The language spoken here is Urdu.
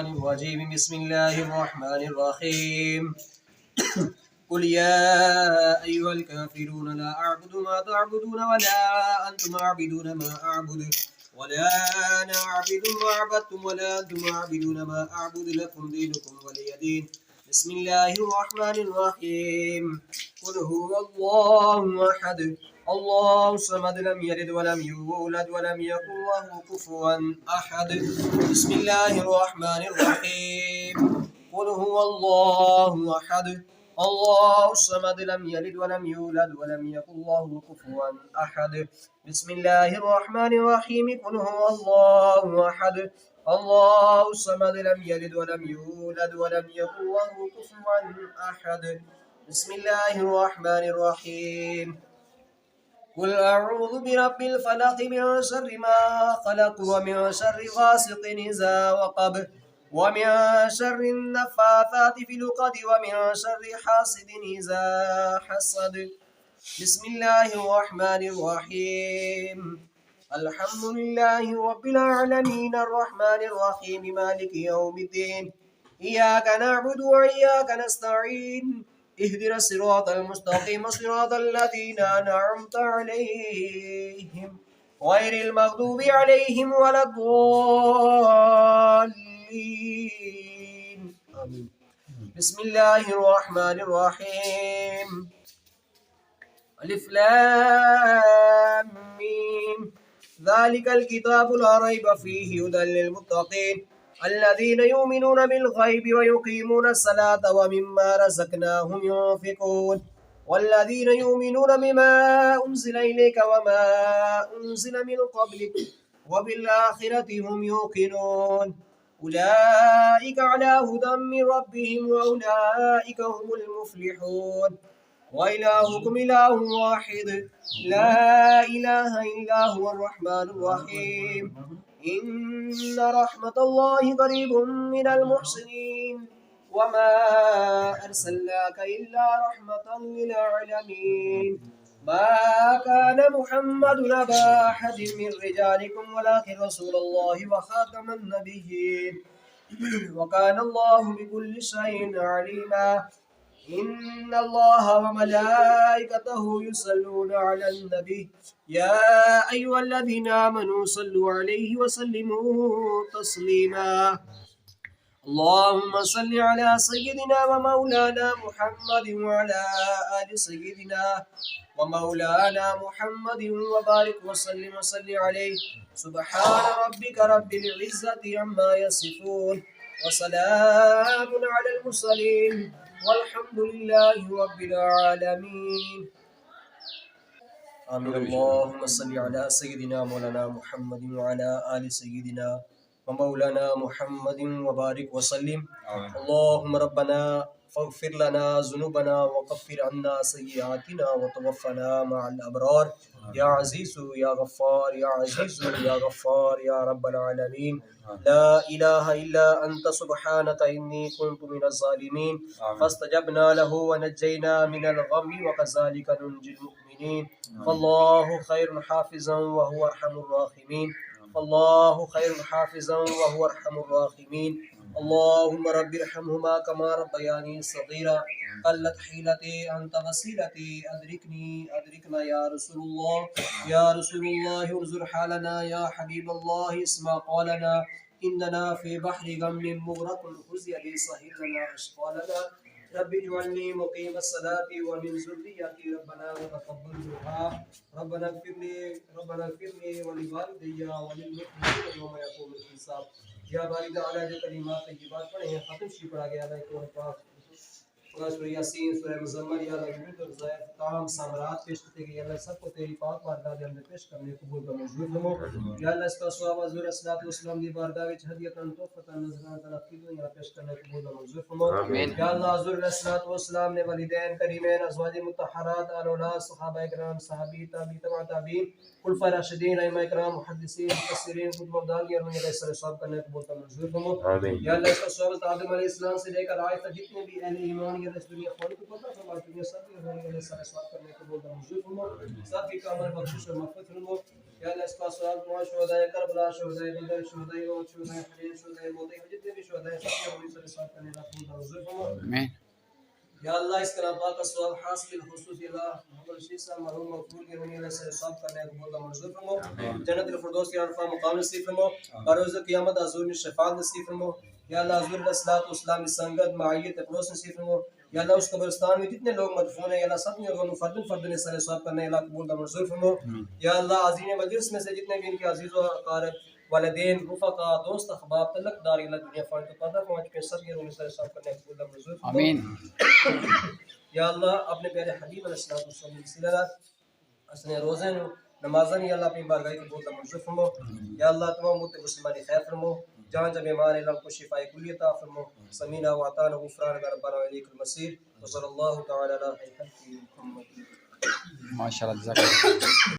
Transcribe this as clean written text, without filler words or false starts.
الشيطان الرجيم بسم الله الرحمن الرحيم قل يا أيها الكافرون لا أعبد ما تعبدون ولا أنتم عابدون ما أعبد ولا أنا أعبد ما عبدتم ولا أنتم عابدون ما أعبد لكم دينكم ولي دين بسم الله الرحمن الرحيم قل هو الله أحد الله الصمد لم يلد ولم يولد ولم يكن له كفوا أحد بسم الله الرحمن الرحيم قل هو الله أحد الله الصمد لم يلد ولم يولد ولم يكن له كفوا أحد بسم الله الرحمن الرحيم قل هو الله أحد الله الصمد لم يلد ولم يولد ولم يكن له كفوا أحد بسم الله الرحمن الرحيم قل أعوذ برب الفلق من شر ما خلق ومن شر غاسق إذا وقب ومن شر النفاثات في العقد ومن شر حاسد إذا حسد بسم الله الرحمن الرحيم الحمد لله رب العالمين الرحمن الرحيم مالك يوم الدين إياك نعبد وإياك نستعين اهدنا الصراط المستقيم صراط الذين أنعمت عليهم غير المغضوب عليهم ولا الضالين آمين بسم الله الرحمن الرحيم ألف لام ميم ذلك الكتاب لا ريب فيه هدى للمتقين الذين يؤمنون بالغيب ويقيمون الصلاة ومما رزقناهم ينفقون والذين يؤمنون بما أنزل إليك وما أنزل من قبلك وبالآخرة هم يوقنون أولئك على هدى من ربهم وأولئك هم المفلحون وإلهكم إله واحد لا إله إلا هو الرحمن الرحيم إن رحمة الله قريب من المحسنين وما أرسلناك إلا رحمة للعالمين ما كان محمد أبا أحد من رجالكم ولكن رسول الله وخاتم النبيين وكان الله بكل شيء عليما إن الله وملائكته يصلون على النبي يا أيها الذين آمنوا صلوا عليه وسلموا تسليما اللهم صل على سيدنا ومولانا محمد وعلى آل سيدنا ومولانا محمد وبارك وسلم عليه سبحان ربك رب العزة عما يصفون وسلام على المرسلين والحمد لله رب العالمين آمين اللهم صل على سيدنا مولانا محمد وعلى آل سيدنا ومولانا محمد وبارك وسلم اللهم ربنا فاغفر لنا ذنوبنا وكفر عنا سيئاتنا وتوفنا مع الأبرار يا عزيز يا غفار يا عزيز يا غفار يا رب العالمين لا إله إلا أنت سبحانك إني كنت من الظالمين فاستجبنا له ونجينا من الغم وكذلك ننجي المؤمنين فالله خير حافظا وهو أرحم الراحمين فالله خير حافظا وهو أرحم الراحمين اللهم رب ارحمهما كما ربياني صغيرا قلت حيلتي أنت وسيلتي أدركنا يا رسول الله يا رسول الله انظر حالنا يا حبيب الله اسمع قولنا إننا في بحر غم مغرق خذ يدي سهل لنا أشقالنا رب اجعلني مقيم الصلاة ومن ذريتي ربنا وتقبل دعاء ربنا اغفر لي ولوالدي وللمؤمنين يوم يقوم الحساب یا بارد علی جو کلمات طیبات پڑھے ہیں ختم شی پڑھا گیا اللہ قرآن پاک سورہ یاسین سورہ مزمل یا اللہ درود اور ظاہر تمام ثمرات پیش کرتے گئے اللہ سب کو تیری پاک بارگاہ کے اندر پیش کرنے قبول کا منظور فرما یا اللہ اس کا ثواب حضور صلی اللہ علیہ وسلم کی بارگاہ وچ ہدیۃ تحفۃ نذرانہ تلقی دو یا پیش کرنے قبول کا منظور فرما یا اللہ حضور صلی اللہ علیہ وسلم نے والدین کریمین ازواج مطہرات آل اولاد صحابہ کرام صحابی تابعین تبع تابعین خلفاء راشدین ائمہ کرام محدثین مفسرین خطبہ داغی اور علیہ الصلوۃ کرنے قبول کا منظور فرما یا اللہ اس کا ثواب آدم علیہ السلام سے لے کر آج تک جتنے بھی اہل ایمان یا اس دنیا خون کو پتہ فرما دنیا سب کے ہونے والے سارے سوال کرنے کو بولتا ہوں حضور فرما سب کی کامل بخشش اور مغفرت فرما یا اللہ اس کا ثواب تمام شہدائے کربلا، شہدائے بدر، شہدائے احد، شہدائے حنین، شہدائے موتی، جتنے بھی شہداء ہیں سب کے حضور صلی اللہ علیہ وسلم کا منظور فرما۔ آمین یا اللہ اس کلام پاک کا ثواب حاصل خصوصی اللہ محمد رشید صاحب مرحوم مقبول کے منی اللہ سے ثواب کرنے کو بہت منظور فرما۔ جنت الفردوس کی عرفہ مقام نصیب فرما اور روز قیامت حضور نے شفاعت نصیب فرما۔ یا اللہ حضور علیہ الصلوۃ والسلام کی سنگت معیت اقدس نصیب فرما۔ یا اللہ اس قبرستان میں جتنے لوگ مدفون ہیں یا اللہ سب نے روح فرد فرد نے سر ثواب کرنے اللہ قبول کا منظور فرما۔ یا اللہ عظیم مجلس میں سے جتنے بھی ان کے عزیز و اقارب والدین رفقا دوست احباب تعلق دار اللہ دنیا فائدہ پتہ پہنچ کے سب یہ روح سر ثواب کرنے قبول کا منظور فرما۔ آمین یا اللہ اپنے پیارے حبیب علیہ الصلوۃ والسلام کی صلات اسنے روزے نمازن یا اللہ اپنی بارگاہ کی بہت منظور فرما۔ یا اللہ تمام امت مسلمانی خیر فرما، جہاں جب بیمار اللہ کو شفاء کلی عطا فرما۔ سمینا و اطعنا غفرانک ربنا و الیک المصیر وصلی اللہ تعالی علی خیر خلق محمد۔ ماشاء اللہ جزاک اللہ